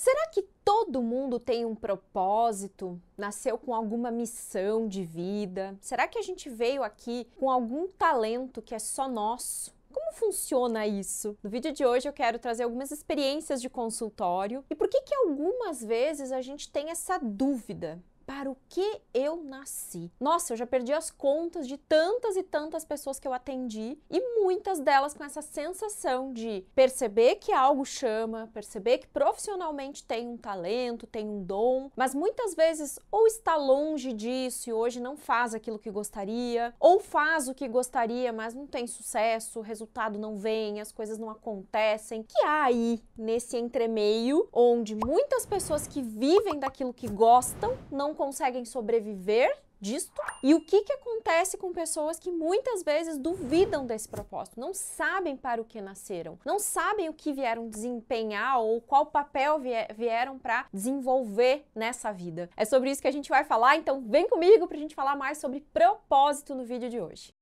Será que todo mundo tem um propósito? Nasceu com alguma missão de vida? Será que a gente veio aqui com algum talento que é só nosso? Como funciona isso? No vídeo de hoje eu quero trazer algumas experiências de consultório e por que algumas vezes a gente tem essa dúvida. Para o que eu nasci? Nossa, eu já perdi as contas de tantas e tantas pessoas que eu atendi e muitas delas com essa sensação de perceber que algo chama, perceber que profissionalmente tem um talento, tem um dom, mas muitas vezes ou está longe disso e hoje não faz aquilo que gostaria, ou faz o que gostaria, mas não tem sucesso, o resultado não vem, as coisas não acontecem. Que há aí nesse entremeio onde muitas pessoas que vivem daquilo que gostam não conseguem sobreviver disto? E o que acontece com pessoas que muitas vezes duvidam desse propósito, não sabem para o que nasceram, não sabem o que vieram desempenhar ou qual papel vieram para desenvolver nessa vida? É sobre isso que a gente vai falar, então vem comigo para a gente falar mais sobre propósito no vídeo de hoje.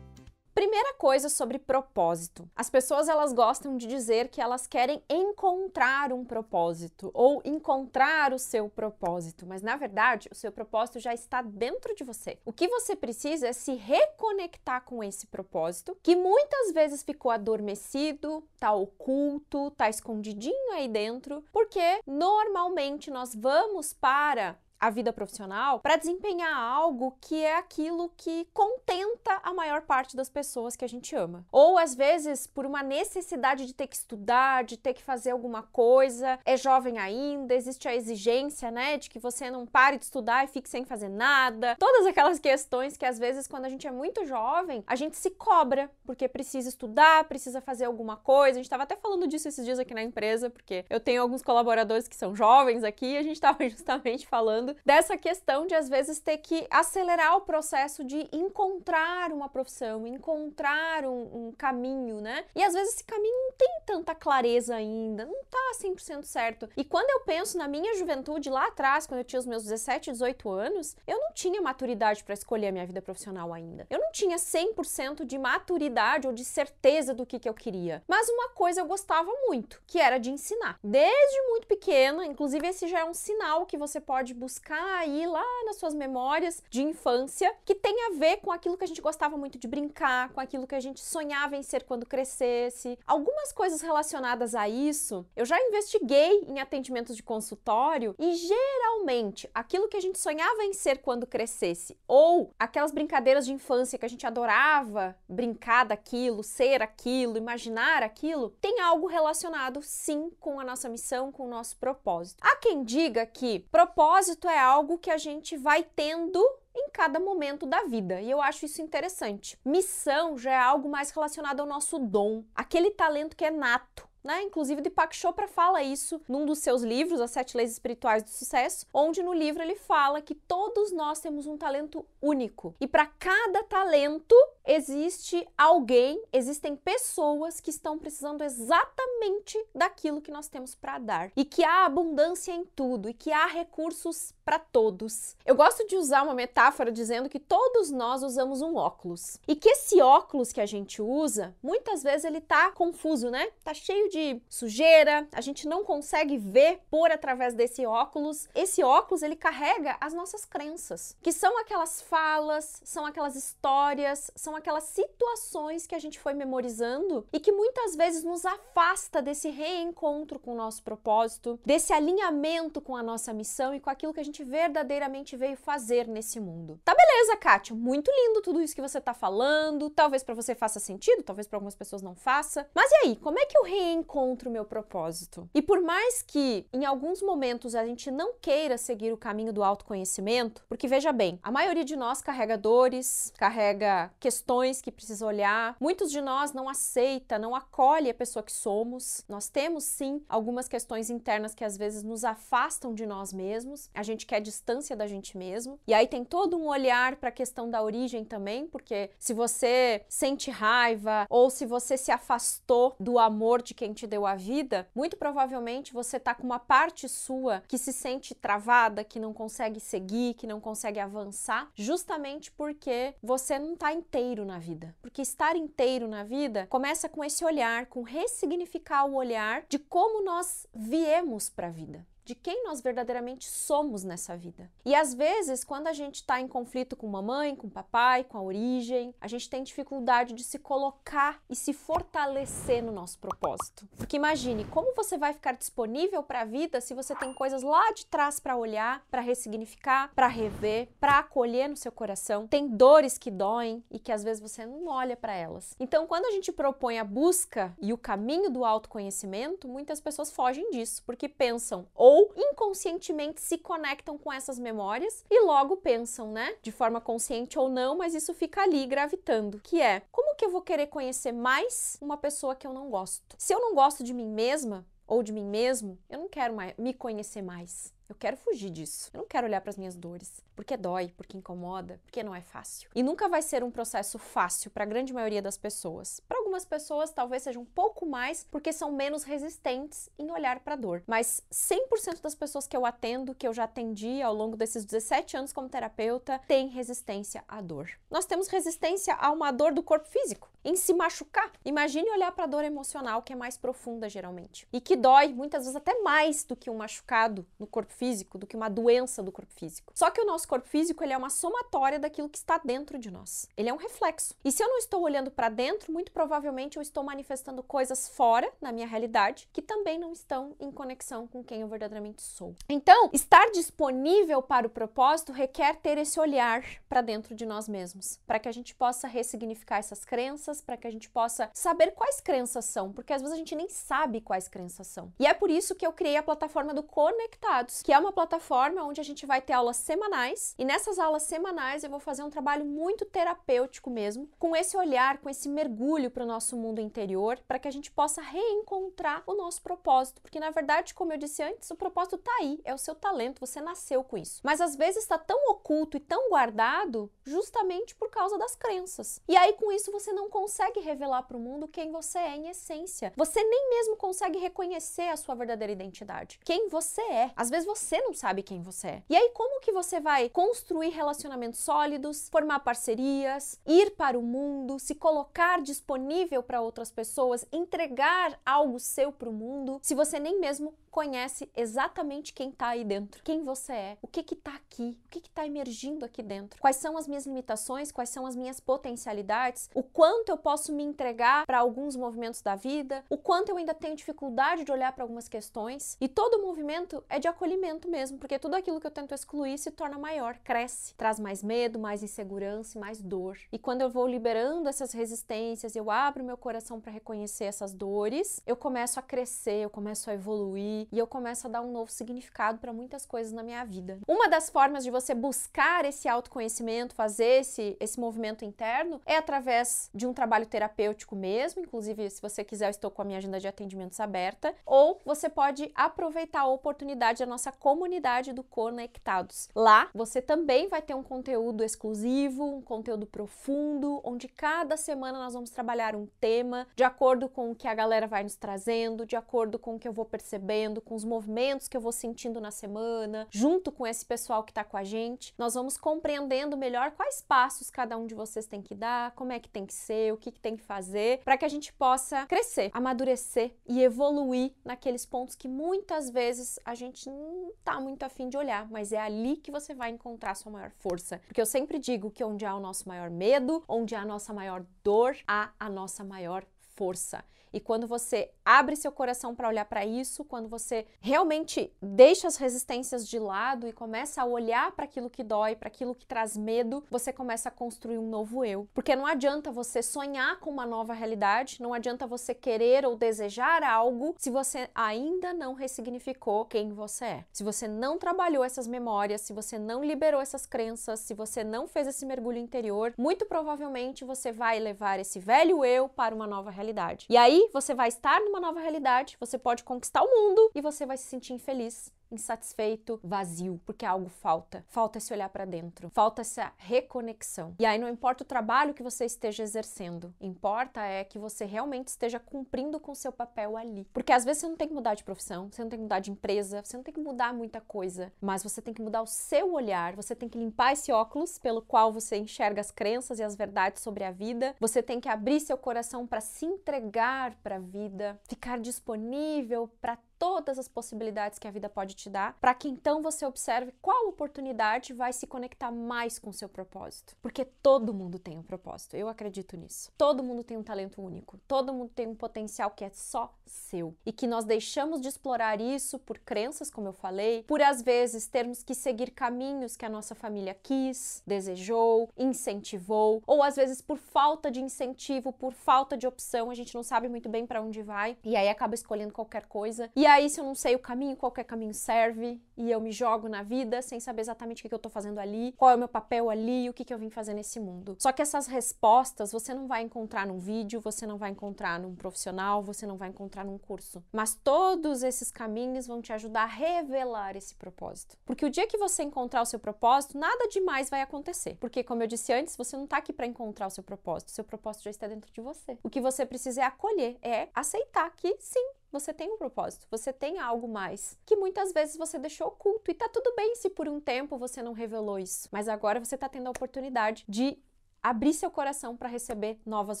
Primeira coisa sobre propósito. As pessoas elas gostam de dizer que elas querem encontrar um propósito ou encontrar o seu propósito, mas na verdade o seu propósito já está dentro de você. O que você precisa é se reconectar com esse propósito, que muitas vezes ficou adormecido, tá oculto, tá escondidinho aí dentro, porque normalmente nós vamos para a vida profissional para desempenhar algo que é aquilo que contenta a maior parte das pessoas que a gente ama. Ou às vezes por uma necessidade de ter que estudar, de ter que fazer alguma coisa, é jovem ainda, existe a exigência, né, de que você não pare de estudar e fique sem fazer nada. Todas aquelas questões que às vezes quando a gente é muito jovem, a gente se cobra, porque precisa estudar, precisa fazer alguma coisa. A gente estava até falando disso esses dias aqui na empresa, porque eu tenho alguns colaboradores que são jovens aqui e a gente estava justamente falando dessa questão de às vezes ter que acelerar o processo de encontrar uma profissão, encontrar um caminho, né? E às vezes esse caminho não tem tanta clareza ainda, não tá 100% certo. E quando eu penso na minha juventude lá atrás, quando eu tinha os meus 17, 18 anos, eu não tinha maturidade para escolher a minha vida profissional ainda. Eu não tinha 100% de maturidade ou de certeza do que eu queria. Mas uma coisa eu gostava muito, que era de ensinar. Desde muito pequena, inclusive esse já é um sinal que você pode buscar aí lá nas suas memórias de infância, que tem a ver com aquilo que a gente gostava muito de brincar, com aquilo que a gente sonhava em ser quando crescesse. Algumas coisas relacionadas a isso, eu já investiguei em atendimentos de consultório e geralmente aquilo que a gente sonhava em ser quando crescesse ou aquelas brincadeiras de infância que a gente adorava brincar daquilo, ser aquilo, imaginar aquilo, tem algo relacionado sim com a nossa missão, com o nosso propósito. Há quem diga que propósito é algo que a gente vai tendo em cada momento da vida, e eu acho isso interessante. Missão já é algo mais relacionado ao nosso dom, aquele talento que é nato, né? Inclusive Deepak Chopra fala isso num dos seus livros, As 7 Leis Espirituais do Sucesso, onde no livro ele fala que todos nós temos um talento único, e para cada talento existe alguém, existem pessoas que estão precisando exatamente daquilo que nós temos para dar, e que há abundância em tudo, e que há recursos para todos. Eu gosto de usar uma metáfora dizendo que todos nós usamos um óculos, e que esse óculos que a gente usa, muitas vezes ele tá confuso, né? Tá cheio de sujeira, a gente não consegue ver por através desse óculos. Esse óculos, ele carrega as nossas crenças, que são aquelas falas, são aquelas histórias, são aquelas situações que a gente foi memorizando e que muitas vezes nos afasta desse reencontro com o nosso propósito, desse alinhamento com a nossa missão e com aquilo que a gente verdadeiramente veio fazer nesse mundo. Tá beleza, Kátia, muito lindo tudo isso que você tá falando, talvez pra você faça sentido, talvez pra algumas pessoas não faça, mas e aí, como é que eu reencontro o meu propósito? E por mais que em alguns momentos a gente não queira seguir o caminho do autoconhecimento, porque veja bem, a maioria de nós carrega dores, carrega questões que precisa olhar, muitos de nós não aceita, não acolhe a pessoa que somos, nós temos sim algumas questões internas que às vezes nos afastam de nós mesmos, a gente gente quer distância da gente mesmo. E aí tem todo um olhar para a questão da origem também, porque se você sente raiva ou se você se afastou do amor de quem te deu a vida, muito provavelmente você tá com uma parte sua que se sente travada, que não consegue seguir, que não consegue avançar, justamente porque você não tá inteiro na vida. Porque estar inteiro na vida começa com esse olhar, com ressignificar o olhar de como nós viemos para a vida, de quem nós verdadeiramente somos nessa vida. E às vezes, quando a gente está em conflito com mamãe, com papai, com a origem, a gente tem dificuldade de se colocar e se fortalecer no nosso propósito. Porque imagine, como você vai ficar disponível para a vida se você tem coisas lá de trás para olhar, para ressignificar, para rever, para acolher no seu coração. Tem dores que doem e que às vezes você não olha para elas. Então, quando a gente propõe a busca e o caminho do autoconhecimento, muitas pessoas fogem disso, porque pensam ou inconscientemente se conectam com essas memórias e logo pensam, né, de forma consciente ou não, mas isso fica ali gravitando, que é, como que eu vou querer conhecer mais uma pessoa que eu não gosto? Se eu não gosto de mim mesma ou de mim mesmo, eu não quero mais me conhecer mais. Eu quero fugir disso. Eu não quero olhar para as minhas dores, porque dói, porque incomoda, porque não é fácil. E nunca vai ser um processo fácil para a grande maioria das pessoas. Para algumas pessoas, talvez seja um pouco mais, porque são menos resistentes em olhar para a dor. Mas 100% das pessoas que eu atendo, que eu já atendi ao longo desses 17 anos como terapeuta, têm resistência à dor. Nós temos resistência a uma dor do corpo físico, em se machucar. Imagine olhar para a dor emocional, que é mais profunda geralmente, e que dói muitas vezes até mais do que um machucado no corpo físico, do que uma doença do corpo físico. Só que o nosso corpo físico, ele é uma somatória daquilo que está dentro de nós. Ele é um reflexo. E se eu não estou olhando para dentro, muito provavelmente eu estou manifestando coisas fora, na minha realidade, que também não estão em conexão com quem eu verdadeiramente sou. Então, estar disponível para o propósito requer ter esse olhar para dentro de nós mesmos, para que a gente possa ressignificar essas crenças, para que a gente possa saber quais crenças são, porque às vezes a gente nem sabe quais crenças são. E é por isso que eu criei a plataforma do Conectados, que é uma plataforma onde a gente vai ter aulas semanais, e nessas aulas semanais eu vou fazer um trabalho muito terapêutico mesmo, com esse olhar, com esse mergulho para o nosso mundo interior, para que a gente possa reencontrar o nosso propósito, porque na verdade, como eu disse antes, o propósito tá aí, é o seu talento, você nasceu com isso. Mas às vezes está tão oculto e tão guardado justamente por causa das crenças. E aí com isso você não consegue revelar para o mundo quem você é em essência. Você nem mesmo consegue reconhecer a sua verdadeira identidade, quem você é. Às vezes você não sabe quem você é. E aí como que você vai construir relacionamentos sólidos, formar parcerias, ir para o mundo, se colocar disponível para outras pessoas, entregar algo seu para o mundo, se você nem mesmo conhece exatamente quem tá aí dentro, quem você é, o que tá aqui, o que tá emergindo aqui dentro, quais são as minhas limitações, quais são as minhas potencialidades, o quanto eu posso me entregar para alguns movimentos da vida, o quanto eu ainda tenho dificuldade de olhar para algumas questões. E todo o movimento é de acolhimento mesmo, porque tudo aquilo que eu tento excluir se torna maior, cresce, traz mais medo, mais insegurança e mais dor. E quando eu vou liberando essas resistências, eu abro meu coração para reconhecer essas dores, eu começo a crescer, eu começo a evoluir, e eu começo a dar um novo significado para muitas coisas na minha vida. Uma das formas de você buscar esse autoconhecimento, fazer esse movimento interno, é através de um trabalho terapêutico mesmo, inclusive se você quiser eu estou com a minha agenda de atendimentos aberta, ou você pode aproveitar a oportunidade da nossa comunidade do Conectados. Lá você também vai ter um conteúdo exclusivo, um conteúdo profundo, onde cada semana nós vamos trabalhar um tema de acordo com o que a galera vai nos trazendo, de acordo com o que eu vou percebendo, com os movimentos que eu vou sentindo na semana, junto com esse pessoal que tá com a gente. Nós vamos compreendendo melhor quais passos cada um de vocês tem que dar, como é que tem que ser, o que tem que fazer, para que a gente possa crescer, amadurecer e evoluir naqueles pontos que muitas vezes a gente não tá muito afim de olhar, mas é ali que você vai encontrar a sua maior força. Porque eu sempre digo que onde há o nosso maior medo, onde há a nossa maior dor, há a nossa maior força. E quando você abre seu coração para olhar para isso, quando você realmente deixa as resistências de lado e começa a olhar para aquilo que dói, para aquilo que traz medo, você começa a construir um novo eu. Porque não adianta você sonhar com uma nova realidade, não adianta você querer ou desejar algo se você ainda não ressignificou quem você é. Se você não trabalhou essas memórias, se você não liberou essas crenças, se você não fez esse mergulho interior, muito provavelmente você vai levar esse velho eu para uma nova realidade. E aí você vai estar numa nova realidade, você pode conquistar o mundo e você vai se sentir infeliz insatisfeito, vazio, porque algo falta. Falta esse olhar para dentro, falta essa reconexão. E aí não importa o trabalho que você esteja exercendo, importa é que você realmente esteja cumprindo com o seu papel ali. Porque às vezes você não tem que mudar de profissão, você não tem que mudar de empresa, você não tem que mudar muita coisa, mas você tem que mudar o seu olhar, você tem que limpar esse óculos pelo qual você enxerga as crenças e as verdades sobre a vida, você tem que abrir seu coração para se entregar para a vida, ficar disponível para todas as possibilidades que a vida pode te dar, para que então você observe qual oportunidade vai se conectar mais com o seu propósito. Porque todo mundo tem um propósito, eu acredito nisso. Todo mundo tem um talento único, todo mundo tem um potencial que é só seu. E que nós deixamos de explorar isso por crenças, como eu falei, por às vezes termos que seguir caminhos que a nossa família quis, desejou, incentivou, ou às vezes por falta de incentivo, por falta de opção, a gente não sabe muito bem para onde vai, e aí acaba escolhendo qualquer coisa. E aí, se eu não sei o caminho, qualquer caminho serve, e eu me jogo na vida sem saber exatamente o que eu tô fazendo ali, qual é o meu papel ali, o que eu vim fazer nesse mundo. Só que essas respostas você não vai encontrar num vídeo, você não vai encontrar num profissional, você não vai encontrar num curso. Mas todos esses caminhos vão te ajudar a revelar esse propósito. Porque o dia que você encontrar o seu propósito, nada demais vai acontecer. Porque, como eu disse antes, você não tá aqui para encontrar o seu propósito já está dentro de você. O que você precisa é acolher, é aceitar que sim, você tem um propósito, você tem algo mais, que muitas vezes você deixou oculto, e tá tudo bem se por um tempo você não revelou isso, mas agora você tá tendo a oportunidade de abrir seu coração para receber novas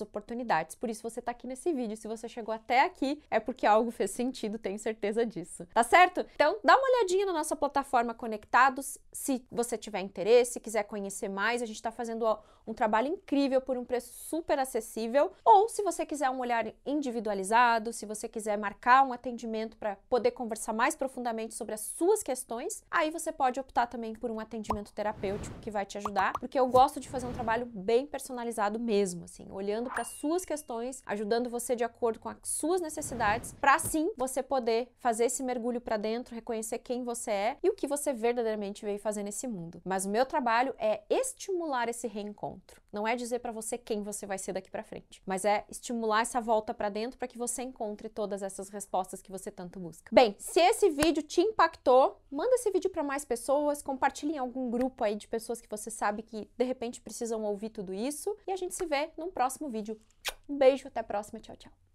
oportunidades. Por isso você está aqui nesse vídeo. Se você chegou até aqui, é porque algo fez sentido, tenho certeza disso. Tá certo? Então, dá uma olhadinha na nossa plataforma Conectados, se você tiver interesse, quiser conhecer mais. A gente está fazendo um trabalho incrível por um preço super acessível. Ou se você quiser um olhar individualizado, se você quiser marcar um atendimento para poder conversar mais profundamente sobre as suas questões, aí você pode optar também por um atendimento terapêutico que vai te ajudar, porque eu gosto de fazer um trabalho bem personalizado mesmo, assim, olhando para suas questões, ajudando você de acordo com as suas necessidades, para assim você poder fazer esse mergulho para dentro, reconhecer quem você é e o que você verdadeiramente veio fazer nesse mundo. Mas o meu trabalho é estimular esse reencontro. Não é dizer para você quem você vai ser daqui para frente, mas é estimular essa volta para dentro para que você encontre todas essas respostas que você tanto busca. Bem, se esse vídeo te impactou, manda esse vídeo para mais pessoas, compartilhe em algum grupo aí de pessoas que você sabe que de repente precisam ouvir tudo isso, e a gente se vê num próximo vídeo. Um beijo, até a próxima, tchau, tchau.